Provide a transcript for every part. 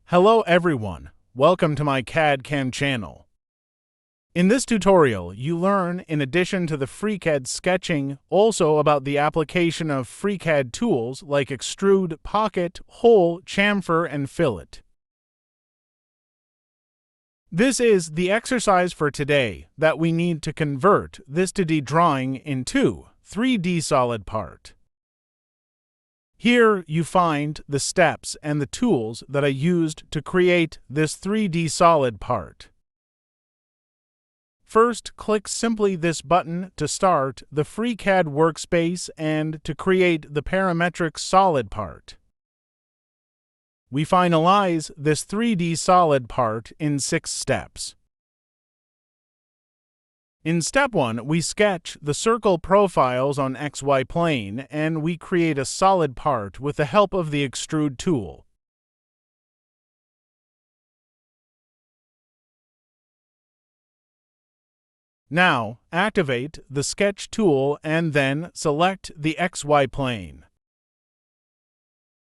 Hello everyone, welcome to my CAD/CAM channel. In this tutorial, you learn, in addition to the FreeCAD sketching, also about the application of FreeCAD tools like Extrude, Pocket, Hole, Chamfer, and Fillet. This is the exercise for today that we need to convert this 2D drawing into 3D solid part. Here you find the steps and the tools that I used to create this 3D solid part. First, click simply this button to start the FreeCAD workspace and to create the parametric solid part. We finalize this 3D solid part in 6 steps. In step 1, we sketch the circle profiles on XY plane and we create a solid part with the help of the Extrude tool. Now, activate the Sketch tool and then select the XY plane.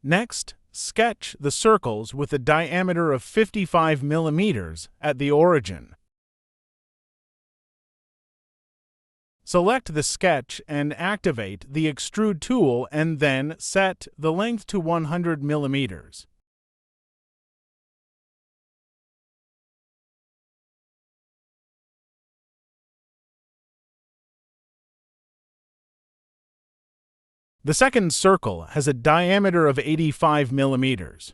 Next, sketch the circles with a diameter of 55 mm at the origin. Select the sketch and activate the Extrude tool and then set the length to 100 mm. The second circle has a diameter of 85 mm.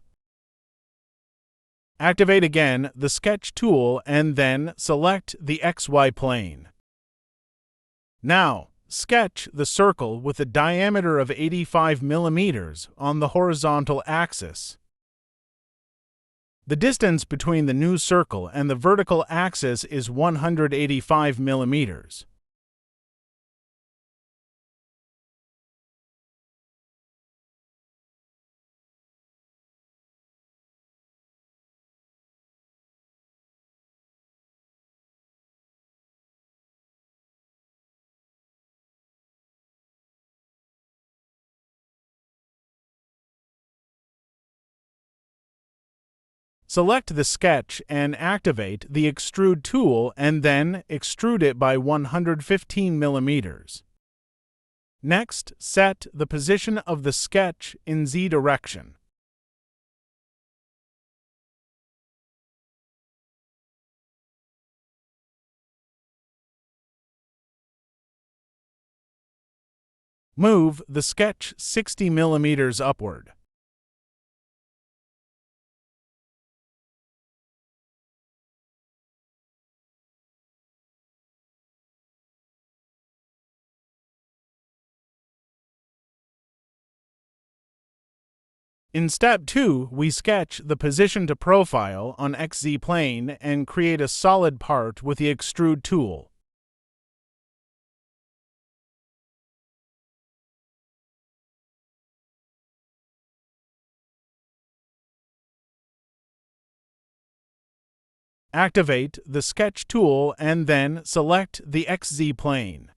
Activate again the Sketch tool and then select the XY plane. Now, sketch the circle with a diameter of 85 mm on the horizontal axis. The distance between the new circle and the vertical axis is 185 mm. Select the sketch and activate the Extrude tool and then extrude it by 115 mm. Next, set the position of the sketch in Z direction. Move the sketch 60 mm upward. In step 2, we sketch the position to profile on XZ plane and create a solid part with the Extrude tool. Activate the Sketch tool and then select the XZ plane.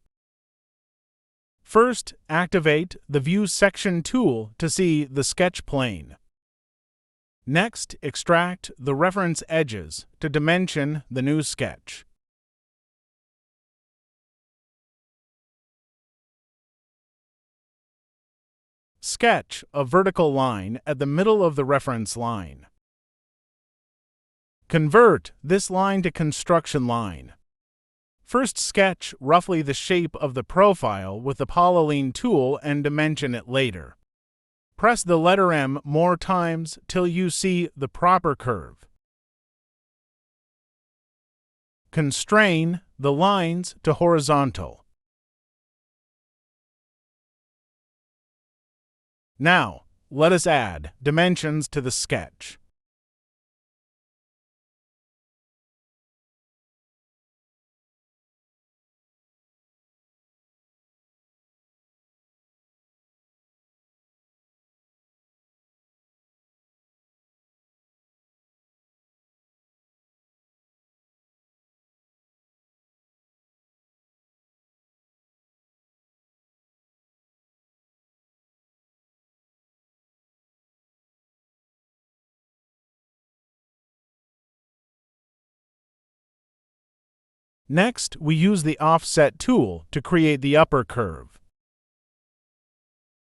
First, activate the View Section tool to see the sketch plane. Next, extract the reference edges to dimension the new sketch. Sketch a vertical line at the middle of the reference line. Convert this line to construction line. First, sketch roughly the shape of the profile with the polyline tool and dimension it later. Press the letter M more times till you see the proper curve. Constrain the lines to horizontal. Now, let us add dimensions to the sketch. Next, we use the Offset tool to create the upper curve.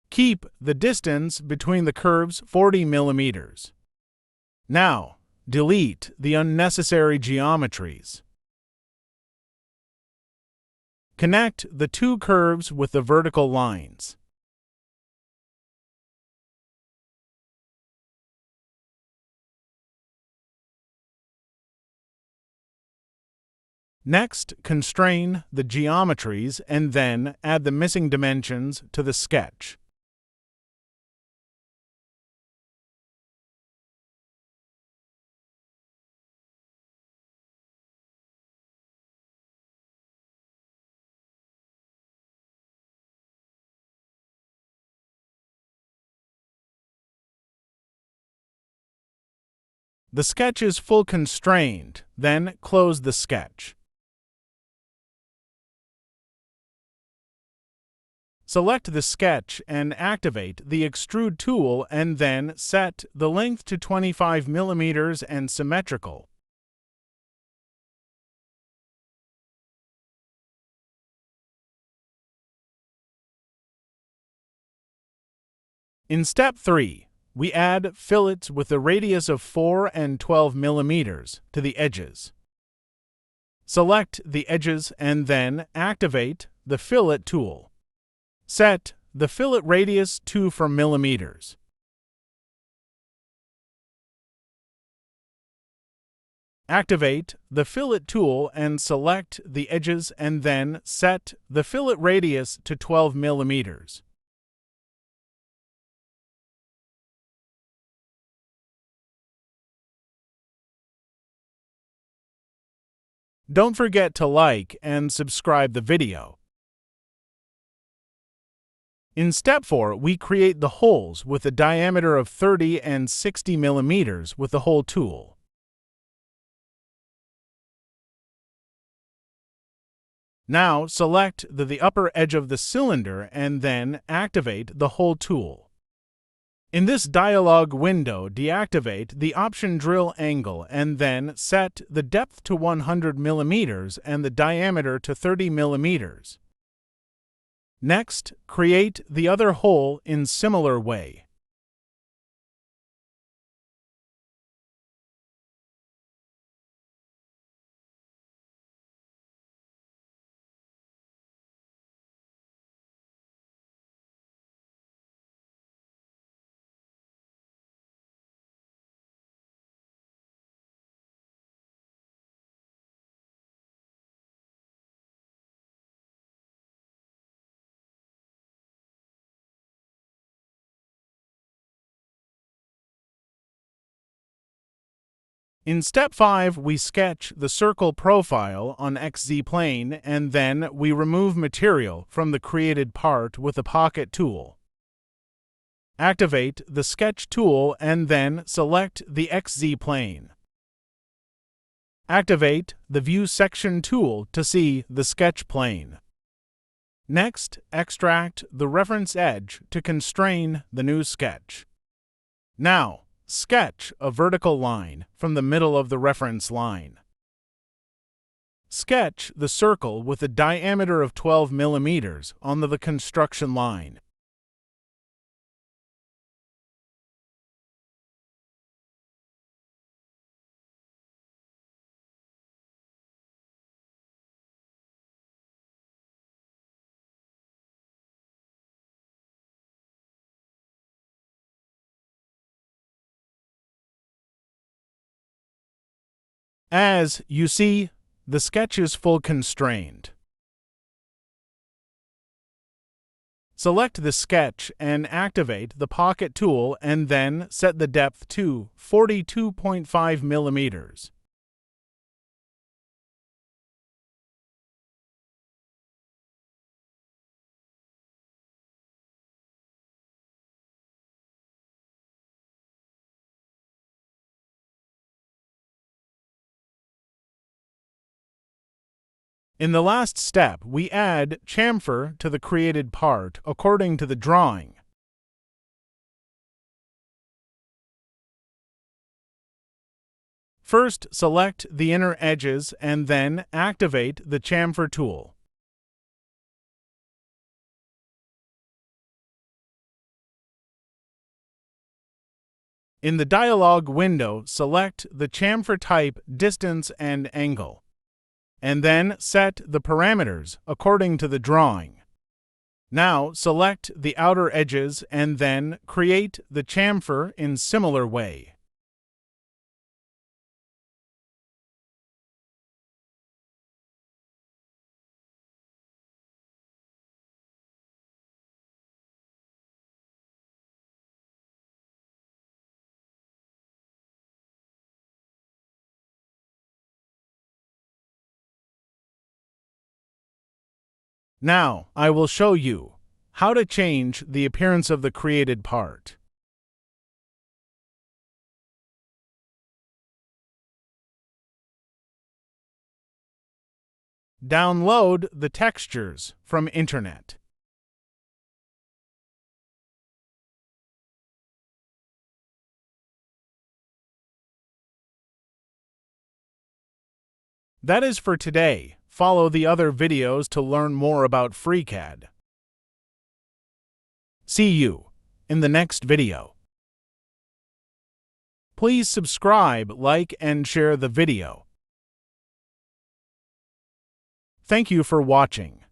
Keep the distance between the curves 40 millimeters. Now, delete the unnecessary geometries. Connect the two curves with the vertical lines. Next, constrain the geometries and then add the missing dimensions to the sketch. The sketch is full constrained, then close the sketch. Select the sketch and activate the Extrude tool and then set the length to 25 millimeters and symmetrical. In step 3, we add fillets with a radius of 4 and 12 millimeters to the edges. Select the edges and then activate the Fillet tool. Set the fillet radius to 4 millimeters. Activate the Fillet tool and select the edges and then set the fillet radius to 12 millimeters. Don't forget to like and subscribe the video. In step 4, we create the holes with a diameter of 30 and 60 millimeters with the hole tool. Now select the upper edge of the cylinder and then activate the hole tool. In this dialog window, deactivate the option drill angle and then set the depth to 100 millimeters and the diameter to 30 millimeters. Next, create the other hole in similar way. In step 5, we sketch the circle profile on XZ plane and then we remove material from the created part with the Pocket tool. Activate the Sketch tool and then select the XZ plane. Activate the View Section tool to see the sketch plane. Next, extract the reference edge to constrain the new sketch. Now, sketch a vertical line from the middle of the reference line. Sketch the circle with a diameter of 12 millimeters on the construction line. As you see, the sketch is full constrained. Select the sketch and activate the Pocket tool and then set the depth to 42.5 millimeters. In the last step, we add chamfer to the created part according to the drawing. First, select the inner edges and then activate the Chamfer tool. In the dialog window, select the chamfer type, distance, and angle, and then set the parameters according to the drawing. Now select the outer edges and then create the chamfer in similar way. Now, I will show you how to change the appearance of the created part. Download the textures from Internet. That is for today. Follow the other videos to learn more about FreeCAD. See you in the next video. Please subscribe, like, and share the video. Thank you for watching.